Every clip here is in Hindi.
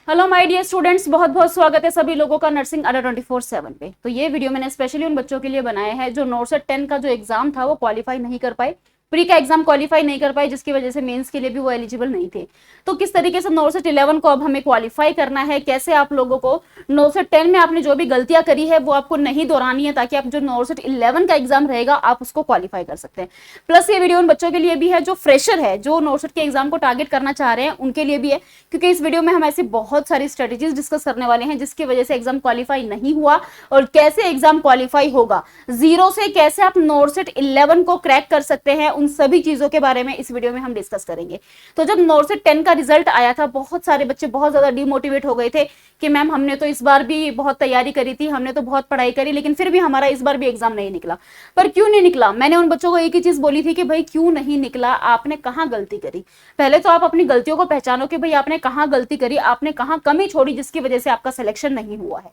हेलो माय डियर स्टूडेंट्स, बहुत बहुत स्वागत है सभी लोगों का नर्सिंग अड्डा 24/7 पे। तो ये वीडियो मैंने स्पेशली उन बच्चों के लिए बनाया है जो नॉर्सेट 10 का जो एग्जाम था वो क्वालिफाई नहीं कर पाए, प्री का एग्जाम क्वालिफाई नहीं कर पाए, जिसकी वजह से मेंस के लिए भी वो एलिजिबल नहीं थे। तो किस तरीके से नॉर्सेट 11 को अब हमें क्वालिफाई करना है, कैसे आप लोगों को नॉर्सेट 10 में आपने जो भी गलतियां करी है वो आपको नहीं दोहरानी है, ताकि आप जो नॉर्सेट 11 का एग्जाम रहेगा आप उसको क्वालिफाई कर सकते हैं। प्लस ये वीडियो उन बच्चों के लिए भी है जो फ्रेशर है, जो नॉर्सेट के एग्जाम को टारगेट करना चाह रहे हैं, उनके लिए भी है, क्योंकि इस वीडियो में हम ऐसी बहुत सारी स्ट्रेटेजीज डिस्कस करने वाले हैं जिसकी वजह से एग्जाम क्वालिफाई नहीं हुआ और कैसे एग्जाम क्वालिफाई होगा, जीरो से कैसे आप नॉर्सेट 11 को क्रैक कर सकते हैं, उन सभी चीजों के बारे में इस वीडियो में हम डिस्कस करेंगे। तो जब नॉर्सेट 10 का रिजल्ट आया था, बहुत सारे बच्चे बहुत ज्यादा डिमोटिवेट हो गए थे कि मैम हमने तो इस बार भी बहुत तैयारी करी थी, हमने तो बहुत पढ़ाई करी, लेकिन फिर भी हमारा इस बार भी एग्जाम नहीं निकला। पर क्यों नहीं निकला? मैंने उन बच्चों को एक ही चीज बोली थी कि भाई क्यों नहीं निकला, आपने कहां गलती करी। पहले तो आप अपनी गलतियों को पहचानो कि भाई आपने कहां गलती करी, आपने कहां कमी छोड़ी जिसकी वजह से आपका सिलेक्शन नहीं हुआ है।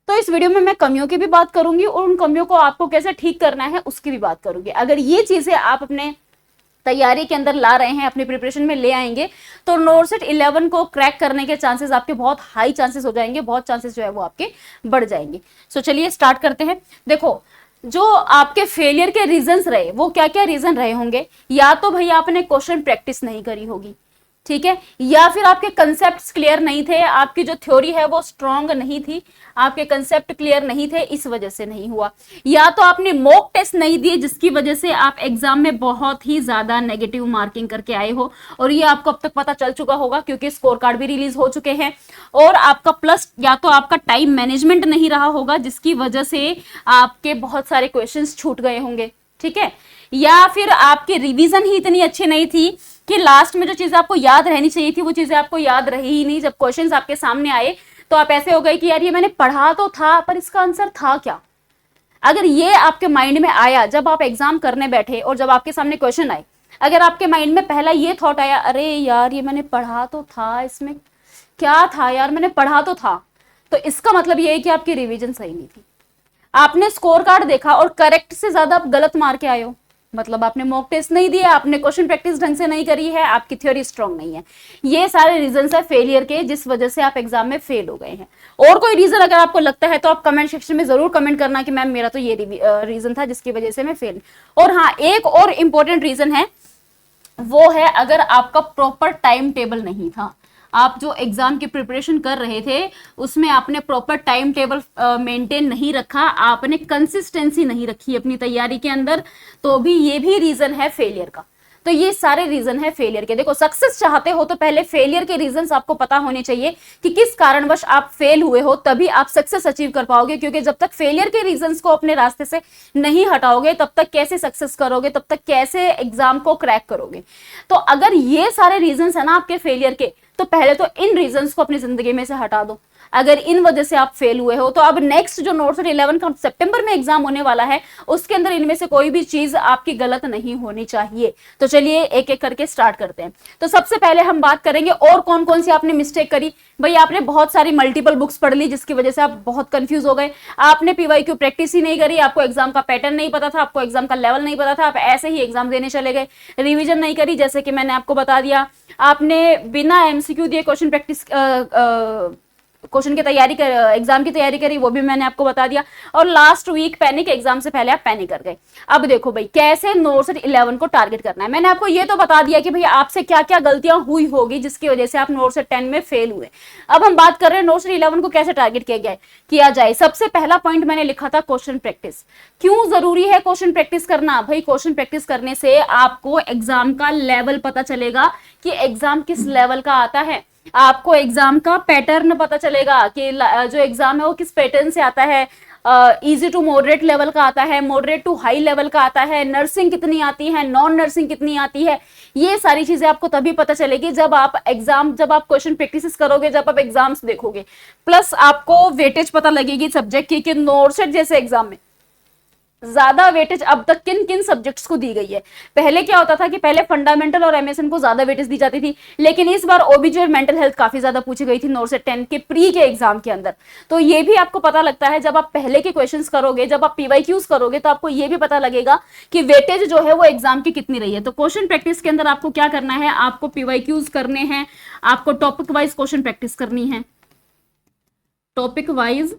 तो इस वीडियो में मैं कमियों की भी बात करूंगी और उन कमियों को आपको कैसे ठीक करना है उसकी भी बात करूंगी। अगर ये चीजें आप अपने तैयारी के अंदर ला रहे हैं, अपनी प्रिपरेशन में ले आएंगे, तो नॉर्सेट 11 को क्रैक करने के चांसेस आपके बहुत हाई चांसेस हो जाएंगे, बहुत चांसेस जो है वो आपके बढ़ जाएंगे। सो चलिए स्टार्ट करते हैं। देखो, जो आपके फेलियर के रीजंस रहे वो क्या क्या रीजन रहे होंगे। या तो भैया आपने क्वेश्चन प्रैक्टिस नहीं करी होगी, ठीक है, या फिर आपके कंसेप्ट क्लियर नहीं थे, आपकी जो थ्योरी है वो स्ट्रांग नहीं थी, आपके कंसेप्ट क्लियर नहीं थे, इस वजह से नहीं हुआ। या तो आपने मॉक टेस्ट नहीं दिए जिसकी वजह से आप एग्जाम में बहुत ही ज्यादा नेगेटिव मार्किंग करके आए हो, और ये आपको अब तक पता चल चुका होगा क्योंकि स्कोर कार्ड भी रिलीज हो चुके हैं। और आपका प्लस या तो आपका टाइम मैनेजमेंट नहीं रहा होगा जिसकी वजह से आपके बहुत सारे क्वेश्चंस छूट गए होंगे, ठीक है, या फिर आपकी रिवीजन ही इतनी अच्छी नहीं थी कि लास्ट में जो चीजें आपको याद रहनी चाहिए थी वो चीजें आपको याद रही ही नहीं। जब क्वेश्चंस आपके सामने आए तो आप ऐसे हो गए कि यार ये मैंने पढ़ा तो था पर इसका आंसर था क्या। अगर ये आपके माइंड में आया जब आप एग्जाम करने बैठे और जब आपके सामने क्वेश्चन आए, अगर आपके माइंड में पहला ये थॉट आया अरे यार ये मैंने पढ़ा तो था, इसमें क्या था यार, मैंने पढ़ा तो था, तो इसका मतलब ये है कि आपकी रिविजन सही नहीं थी। आपने स्कोर कार्ड देखा और करेक्ट से ज्यादा आप गलत मार के आए हो, मतलब आपने मॉक टेस्ट नहीं दिया, आपने क्वेश्चन प्रैक्टिस ढंग से नहीं करी है, आपकी थ्योरी स्ट्रांग नहीं है। ये सारे रीजंस है फेलियर के जिस वजह से आप एग्जाम में फेल हो गए हैं। और कोई रीजन अगर आपको लगता है तो आप कमेंट सेक्शन में जरूर कमेंट करना कि मैम मेरा तो ये रीजन था जिसकी वजह से मैं फेल। और हाँ, एक और इंपॉर्टेंट रीजन है, वो है अगर आपका प्रॉपर टाइम टेबल नहीं था। आप जो एग्जाम की प्रिपरेशन कर रहे थे उसमें आपने प्रॉपर टाइम टेबल मेंटेन नहीं रखा, आपने कंसिस्टेंसी नहीं रखी अपनी तैयारी के अंदर, तो भी ये भी रीजन है फेलियर का। तो ये सारे रीजन है फेलियर के। देखो, सक्सेस चाहते हो तो पहले फेलियर के रीजंस आपको पता होने चाहिए कि किस कारणवश आप फेल हुए हो, तभी आप सक्सेस अचीव कर पाओगे। क्योंकि जब तक फेलियर के रीजंस को अपने रास्ते से नहीं हटाओगे तब तक कैसे सक्सेस करोगे, तब तक कैसे एग्जाम को क्रैक करोगे। तो अगर ये सारे रीजंस है ना आपके फेलियर के, तो पहले तो इन रीजंस को अपनी जिंदगी में से हटा दो। अगर इन वजह से आप फेल हुए हो तो अब नेक्स्ट जो नॉर्सेट 11 का सितंबर में एग्जाम होने वाला है उसके अंदर इनमें से कोई भी चीज आपकी गलत नहीं होनी चाहिए। तो चलिए एक एक करके स्टार्ट करते हैं। तो सबसे पहले हम बात करेंगे और कौन कौन सी आपने मिस्टेक करी। भाई आपने बहुत सारी मल्टीपल बुक्स पढ़ ली जिसकी वजह से आप बहुत कंफ्यूज हो गए, आपने पीवाईक्यू प्रैक्टिस ही नहीं करी, आपको एग्जाम का पैटर्न नहीं पता था, आपको एग्जाम का लेवल नहीं पता था, आप ऐसे ही एग्जाम देने चले गए, रिविजन नहीं करी जैसे कि मैंने आपको बता दिया, आपने बिना एमसीक्यू दिए क्वेश्चन प्रैक्टिस क्वेश्चन की तैयारी कर, एग्जाम की तैयारी करी, वो भी मैंने आपको बता दिया, और लास्ट वीक पैनिक, एग्जाम से पहले आप पैनिक कर गए। अब देखो भाई कैसे नॉर्सेट 11 को टारगेट करना है। मैंने आपको ये तो बता दिया कि भाई आपसे क्या क्या गलतियां हुई होगी जिसकी वजह से आप नॉर्सेट 10 में फेल हुए। अब हम बात कर रहे हैं नॉर्सेट 11 को कैसे टारगेट किया जाए। सबसे पहला पॉइंट मैंने लिखा था क्वेश्चन प्रैक्टिस। क्यों जरूरी है क्वेश्चन प्रैक्टिस करना? भाई क्वेश्चन प्रैक्टिस करने से आपको एग्जाम का लेवल पता चलेगा कि एग्जाम किस लेवल का आता है, आपको एग्जाम का पैटर्न पता चलेगा कि जो एग्जाम है वो किस पैटर्न से आता है, इजी टू मॉडरेट लेवल का आता है, मॉडरेट टू हाई लेवल का आता है, नर्सिंग कितनी आती है, नॉन नर्सिंग कितनी आती है। ये सारी चीजें आपको तभी पता चलेगी जब आप क्वेश्चन प्रैक्टिस करोगे, जब आप एग्जाम्स देखोगे। प्लस आपको वेटेज पता लगेगी सब्जेक्ट की कि नॉर्सेट जैसे एग्जाम में ज्यादा वेटेज अब तक किन किन सब्जेक्ट्स को दी गई है। पहले क्या होता था कि पहले फंडामेंटल और एमएसएन को ज्यादा वेटेज दी जाती थी, लेकिन इस बार ओबीजी और मेंटल हेल्थ काफी ज्यादा पूछी गई थी नॉर्सेट 10 के प्री के एग्जाम के अंदर। तो ये भी आपको पता लगता है जब आप पहले के क्वेश्चंस करोगे, जब आप पीवाईक्यूज करोगे तो आपको ये भी पता लगेगा कि वेटेज जो है वो एग्जाम की कितनी रही है। तो क्वेश्चन प्रैक्टिस के अंदर आपको क्या करना है, आपको पीवाईक्यूज करने हैं, आपको टॉपिक वाइज क्वेश्चन प्रैक्टिस करनी है, टॉपिक वाइज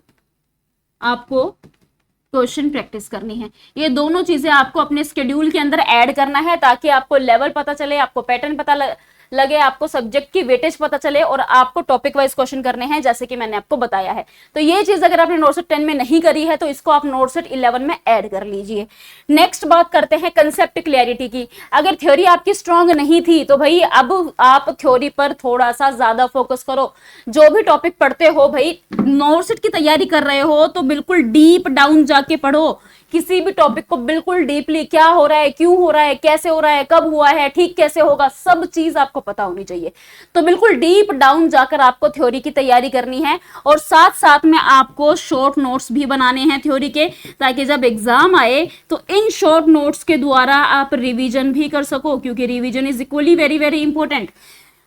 आपको क्वेश्चन प्रैक्टिस करनी है। ये दोनों चीजें आपको अपने स्केड्यूल के अंदर ऐड करना है ताकि आपको लेवल पता चले, आपको पैटर्न पता लगे, आपको सब्जेक्ट की वेटेज पता चले और आपको टॉपिक वाइज क्वेश्चन करने हैं जैसे कि मैंने आपको बताया है। तो ये चीज अगर आपने नोटसेट 10 में नहीं करी है तो इसको आप नोटसेट 11 में ऐड कर लीजिए। नेक्स्ट बात करते हैं कंसेप्ट क्लैरिटी की। अगर थ्योरी आपकी स्ट्रांग नहीं थी तो भाई अब आप थ्योरी पर थोड़ा सा ज्यादा फोकस करो। जो भी टॉपिक पढ़ते हो भाई, नोटसेट की तैयारी कर रहे हो तो बिल्कुल डीप डाउन जाके पढ़ो। किसी भी टॉपिक को बिल्कुल डीपली, क्या हो रहा है, क्यों हो रहा है, कैसे हो रहा है, कब हुआ है, ठीक कैसे होगा, सब चीज आपको पता होनी चाहिए। तो बिल्कुल डीप डाउन जाकर आपको थ्योरी की तैयारी करनी है और साथ साथ में आपको शॉर्ट नोट्स भी बनाने हैं थ्योरी के, ताकि जब एग्जाम आए तो इन शॉर्ट नोट्स के द्वारा आप रिवीजन भी कर सको, क्योंकि revision is equally very very important.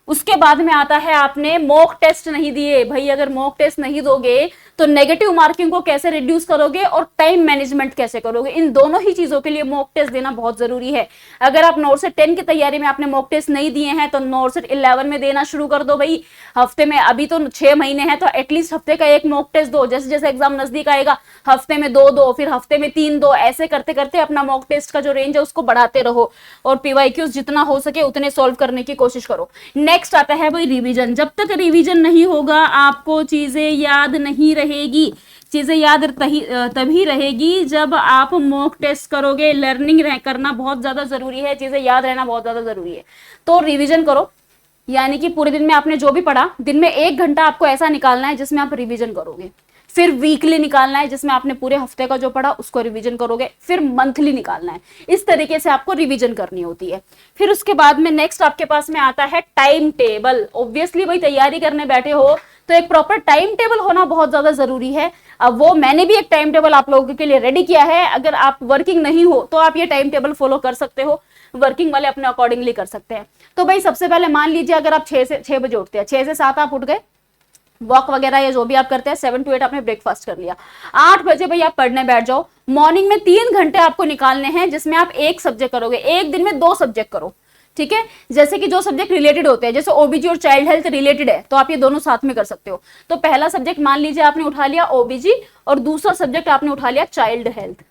उसके बाद में आता है आपने मॉक टेस्ट नहीं दिए। भाई अगर मॉक टेस्ट नहीं दोगे तो नेगेटिव मार्किंग को कैसे रिड्यूस करोगे और टाइम मैनेजमेंट कैसे करोगे? इन दोनों ही चीजों के लिए मॉक टेस्ट देना बहुत जरूरी है। अगर आप नोटसेट 10 की तैयारी में आपने मॉक टेस्ट नहीं दिए हैं तो नोटसेट 11 में देना शुरू कर दो भाई। हफ्ते में, अभी तो 6 महीने हैं तो एटलीस्ट हफ्ते का एक मॉक टेस्ट दो। जैसे जैसे एग्जाम नजदीक आएगा हफ्ते में 2 दो, फिर हफ्ते में 3 दो, ऐसे करते करते अपना मॉक टेस्ट का जो रेंज है उसको बढ़ाते रहो और पीवाईक्यूज जितना हो सके उतने सॉल्व करने की कोशिश करो। नेक्स्ट आता है भाई रिवीजन। जब तक रिवीजन नहीं होगा आपको चीजें याद नहीं रहेगी। चीजें याद तभी रहेगी जब आप मॉक टेस्ट करोगे। लर्निंग करना बहुत ज्यादा जरूरी है, चीजें याद रहना बहुत ज्यादा जरूरी है। तो रिवीजन करो, यानी कि पूरे दिन में आपने जो भी पढ़ा, दिन में 1 घंटा आपको ऐसा निकालना है जिसमें आप रिवीजन करोगे। फिर वीकली निकालना है जिसमें आपने पूरे हफ्ते का जो पढ़ा उसको रिवीजन करोगे। फिर मंथली निकालना है। इस तरीके से आपको रिवीजन करनी होती है। फिर उसके बाद में नेक्स्ट आपके पास में आता है टाइम टेबल। ऑब्वियसली भाई तैयारी करने बैठे हो तो एक प्रॉपर टाइम टेबल होना बहुत ज्यादा जरूरी है। अब वो मैंने भी एक टाइम टेबल आप लोगों के लिए रेडी किया है। अगर आप वर्किंग नहीं हो तो आप ये टाइम टेबल फॉलो कर सकते हो, वर्किंग वाले अपने अकॉर्डिंगली कर सकते हैं। तो भाई सबसे पहले मान लीजिए अगर आप 6 बजे उठते हैं, 6 से 7 आप उठ गए, वॉक वगैरह या जो भी आप करते हैं, 7 to 8 आपने ब्रेकफास्ट कर लिया, 8 बजे भाई आप पढ़ने बैठ जाओ। मॉर्निंग में 3 घंटे आपको निकालने हैं जिसमें आप एक सब्जेक्ट करोगे। एक दिन में 2 सब्जेक्ट करो, ठीक है। जैसे कि जो सब्जेक्ट रिलेटेड होते हैं, जैसे ओबीजी और चाइल्ड हेल्थ रिलेटेड है तो आप ये दोनों साथ में कर सकते हो। तो पहला सब्जेक्ट मान लीजिए आपने उठा लिया ओबीजी और दूसरा सब्जेक्ट आपने उठा लिया चाइल्ड हेल्थ।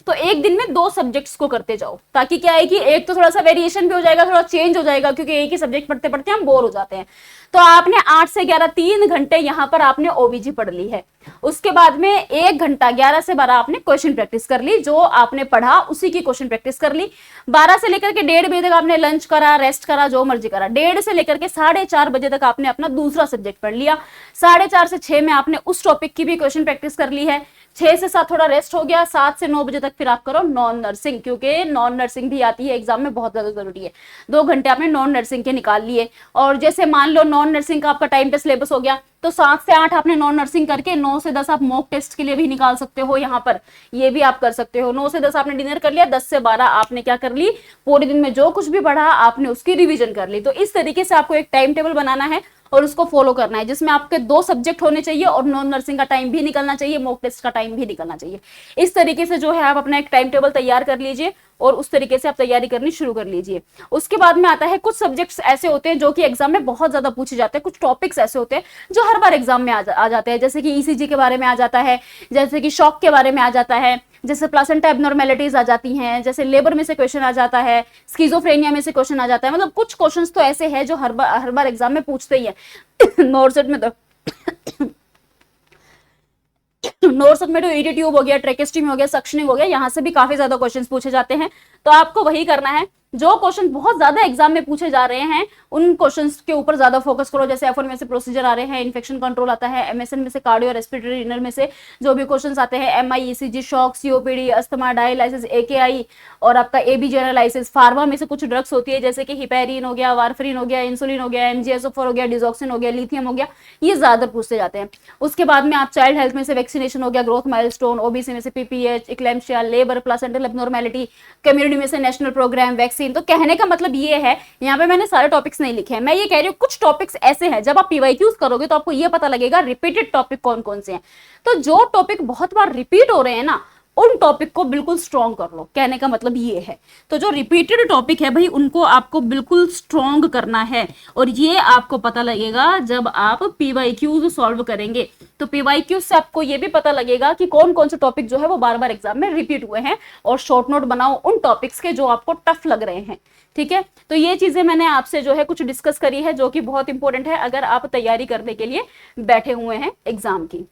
तो एक दिन में 2 सब्जेक्ट्स को करते जाओ, ताकि क्या है कि एक तो थोड़ा सा वेरिएशन भी हो जाएगा, थोड़ा चेंज हो जाएगा, क्योंकि एक ही सब्जेक्ट पढ़ते पढ़ते हम बोर हो जाते हैं। तो आपने 8 से 11 3 घंटे यहाँ पर आपने ओबीजी पढ़ ली है। उसके बाद में 1 घंटा 11 से 12 आपने क्वेश्चन प्रैक्टिस कर ली, जो आपने पढ़ा उसी की क्वेश्चन प्रैक्टिस कर ली। 12 से लेकर के 1:30 बजे तक आपने लंच करा, रेस्ट करा, जो मर्जी करा। 1:30 से लेकर के 4:30 बजे तक आपने अपना दूसरा सब्जेक्ट पढ़ लिया। 4:30 से 6 में आपने उस टॉपिक की भी क्वेश्चन प्रैक्टिस कर ली है। 6 से 7 थोड़ा रेस्ट हो गया। 7 से 9 बजे तक फिर आप करो नॉन नर्सिंग, क्योंकि नॉन नर्सिंग भी आती है एग्जाम में, बहुत ज्यादा जरूरी है। 2 घंटे आपने नॉन नर्सिंग के निकाल लिए। और जैसे मान लो नॉन नर्सिंग का आपका टाइम पे सिलेबस हो गया तो 7 से 8 आपने नॉन नर्सिंग करके 9 से 10 आप मॉक टेस्ट के लिए भी निकाल सकते हो। यहाँ पर ये भी आप कर सकते हो। 9 से 10 आपने डिनर कर लिया, 10 से 12 आपने क्या कर ली, पूरे दिन में जो कुछ भी पढ़ा आपने उसकी रिवीजन कर ली। तो इस तरीके से आपको एक टाइम टेबल बनाना है और उसको फॉलो करना है, जिसमें आपके 2 सब्जेक्ट होने चाहिए और नॉन नर्सिंग का टाइम भी निकलना चाहिए, मॉक टेस्ट का टाइम भी निकलना चाहिए। इस तरीके से जो है आप अपना एक टाइम टेबल तैयार कर लीजिए और उस तरीके से आप तैयारी करनी शुरू कर लीजिए। उसके बाद में आता है कुछ सब्जेक्ट्स ऐसे होते हैं जो कि एग्जाम में बहुत ज्यादा पूछे जाते हैं। कुछ टॉपिक्स ऐसे होते हैं जो हर बार एग्जाम में आ जाते हैं, जैसे कि ईसीजी के बारे में आ जाता है, जैसे कि शॉक के बारे में आ जाता है, जैसे प्लासेंटा एब्नॉर्मेलिटीज आ जाती हैं, जैसे लेबर में से क्वेश्चन आ जाता है, स्किज़ोफ्रेनिया में से क्वेश्चन आ जाता है। मतलब कुछ क्वेश्चंस तो ऐसे हैं जो हर बार एग्जाम में पूछते ही है। नोटसेट में तो ईडी ट्यूब हो गया, ट्रेकेस्टमी हो गया, सक्शनिंग हो गया, यहाँ से भी काफी ज्यादा क्वेश्चंस पूछे जाते हैं। तो आपको वही करना है, जो क्वेश्चन बहुत ज्यादा एग्जाम में पूछे जा रहे हैं उन क्वेश्चंस के ऊपर ज्यादा फोकस करो। जैसे F1 में से प्रोसीजर आ रहे हैं, इन्फेक्शन कंट्रोल आता है, MSN में से कार्डियो रेस्पिरेटरी इनर में से जो भी क्वेश्चंस आते हैं, MI ECG shock, COPD, asthma, dialysis, AKI और आपका AB जनरलाइसिस। फार्मा में से कुछ ड्रग्स होती है जैसे कि हिपेरिन हो गया, वारफरिन हो गया, इंसुलिन हो गया, MGSO4 हो गया, डिजॉक्सिन हो गया, लिथियम हो गया, ये ज्यादा पूछते जाते हैं। उसके बाद में आप चाइल्ड हेल्थ में से वैक्सीनेशन हो गया, ग्रोथ माइलस्टोन, OBC में से PPH, इक्लेम्शिया, labour, placental abnormality, community में से नेशनल प्रोग्राम, वैक्सीन। तो कहने का मतलब ये है, यहाँ पे मैंने सारे टॉपिक्स नहीं लिखे हैं, मैं ये कह रही हूँ कुछ टॉपिक्स ऐसे हैं जब आप पीवाईक्यूज करोगे तो आपको ये पता लगेगा रिपीटेड टॉपिक कौन कौन से हैं। तो जो टॉपिक बहुत बार रिपीट हो रहे हैं ना, उन टॉपिक को बिल्कुल स्ट्रॉन्ग कर लो, कहने का मतलब ये है। तो जो रिपीटेड टॉपिक है भाई उनको आपको बिल्कुल स्ट्रॉन्ग करना है, और ये आपको पता लगेगा जब आप पीवाईक्यूज सॉल्व करेंगे। तो पीवाईक्यूज से आपको ये भी पता लगेगा कि कौन कौन से टॉपिक जो है वो बार बार एग्जाम में रिपीट हुए हैं, और शॉर्ट नोट बनाओ उन टॉपिक्स के जो आपको टफ लग रहे हैं। ठीक है, तो ये चीजें मैंने आपसे जो है कुछ डिस्कस करी है जो कि बहुत इंपॉर्टेंट है अगर आप तैयारी करने के लिए बैठे हुए हैं एग्जाम की।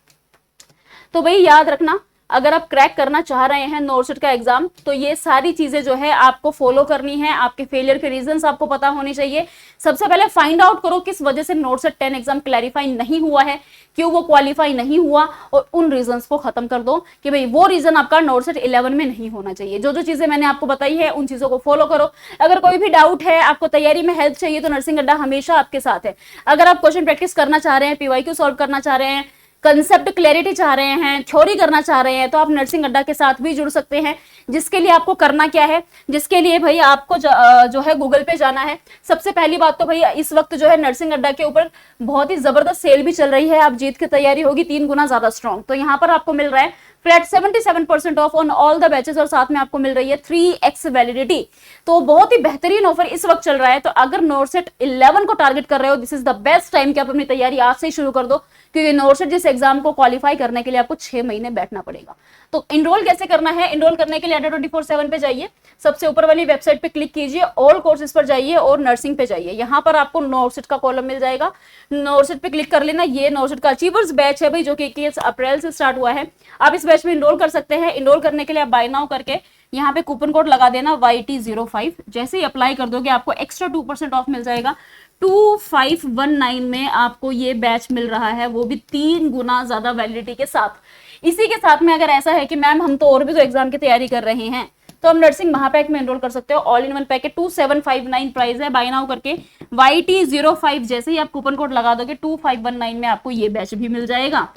तो भाई याद रखना, अगर आप क्रैक करना चाह रहे हैं नॉर्सेट का एग्जाम, तो ये सारी चीजें जो है आपको फॉलो करनी है। आपके फेलियर के रीजंस आपको पता होने चाहिए। सबसे पहले फाइंड आउट करो किस वजह से नॉर्सेट 10 एग्जाम क्लैरिफाई नहीं हुआ है, क्यों वो क्वालिफाई नहीं हुआ, और उन रीजंस को खत्म कर दो कि भाई वो रीजन आपका नॉर्सेट 11 में नहीं होना चाहिए। जो जो चीजें मैंने आपको बताई है उन चीजों को फॉलो करो। अगर कोई भी डाउट है, आपको तैयारी में हेल्प चाहिए, तो नर्सिंग अड्डा हमेशा आपके साथ है। अगर आप क्वेश्चन प्रैक्टिस करना चाह रहे हैं, पीवाईक्यू सॉल्व करना चाह रहे हैं, कंसेप्ट क्लैरिटी चाह रहे हैं, थ्योरी करना चाह रहे हैं, तो आप नर्सिंग अड्डा के साथ भी जुड़ सकते हैं। जिसके लिए आपको करना क्या है, जिसके लिए भाई आपको जो है गूगल पे जाना है। सबसे पहली बात तो भाई इस वक्त जो है नर्सिंग अड्डा के ऊपर बहुत ही जबरदस्त सेल भी चल रही है। आप जीत की तैयारी होगी 3 गुना ज्यादा स्ट्रॉन्ग। तो यहाँ पर आपको मिल रहा है flat 77% of on all the batches, और साथ में आपको मिल रही है 3x वैलिडिटी। तो बहुत ही बेहतरीन ऑफर इस वक्त चल रहा है। तो अगर नॉर्सेट 11 को टारगेट कर रहे हो, this is the best time कि आप अपनी तैयारी आज से ही शुरू कर दो, क्योंकि नॉर्सेट जिस एग्जाम को क्वालिफाई करने के लिए आपको 6 महीने बैठना पड़ेगा। तो इनरोल कैसे करना है, इनरोल करने के लिए अड्डा 24/7 पे जाइए, सबसे ऊपर वाली वेबसाइट पे क्लिक कीजिए, ऑल कोर्सेज पर जाइए और नर्सिंग पे जाइए। यहाँ पर आपको नॉर्सेट का कॉलम मिल जाएगा, नॉर्सेट पे क्लिक कर लेना। ये नॉर्सेट का अचीवर्स बैच है भाई, जो कि 21 अप्रैल से स्टार्ट हुआ है। आप इस बैच में इनरोल कर सकते हैं। इनरोल करने के लिए आप बाय नाउ करके यहाँ पे कूपन कोड लगा देना YT05। जैसे ही अप्लाई कर दोगे आपको एक्स्ट्रा 2% ऑफ मिल जाएगा। 2519 में आपको ये बैच मिल रहा है, वो भी 3 गुना ज्यादा वैलिडिटी के साथ। इसी के साथ में अगर ऐसा है कि मैम हम तो और भी तो एग्जाम की तैयारी कर रहे हैं, तो हम नर्सिंग महापैक में एनरोल कर सकते हो। All in one packet 2759 price है। बाय नाउ करके YT05 जैसे ही आप कूपन कोड लगा दोगे 2519 में आपको ये बैच भी मिल जाएगा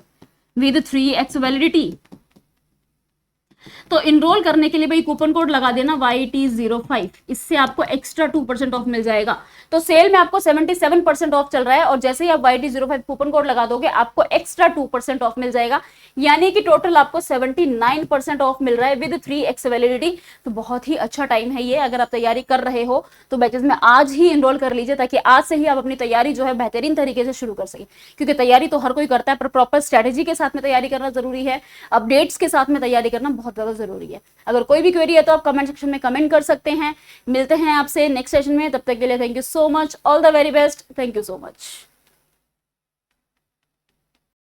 विद 3x वैलिडिटी। तो इनरोल करने के लिए भाई कूपन कोड लगा देना YT05, इससे आपको एक्स्ट्रा 2% ऑफ मिल जाएगा। तो सेल में आपको 77% ऑफ चल रहा है, और जैसे ही आप YT05 कूपन कोड लगा दोगे आपको एक्स्ट्रा 2% ऑफ मिल जाएगा, यानी कि टोटल आपको 79% ऑफ मिल रहा है विद 3x वैलिडिटी। तो बहुत ही अच्छा टाइम है ये। अगर आप तैयारी कर रहे हो तो बैचेस में आज ही इनरोल कर लीजिए, ताकि आज से ही आप अपनी तैयारी जो है बेहतरीन तरीके से शुरू कर सके। क्योंकि तैयारी तो हर कोई करता है, पर प्रॉपर स्ट्रेटेजी के साथ में तैयारी करना जरूरी है, अपडेट्स के साथ में तैयारी करना बहुत ज्यादा जरूरी है। अगर कोई भी क्वेरी है तो आप कमेंट सेक्शन में कमेंट कर सकते हैं। मिलते हैं आपसे नेक्स्ट सेशन में, तब तक के लिए thank you so much, all the very best, thank you so much.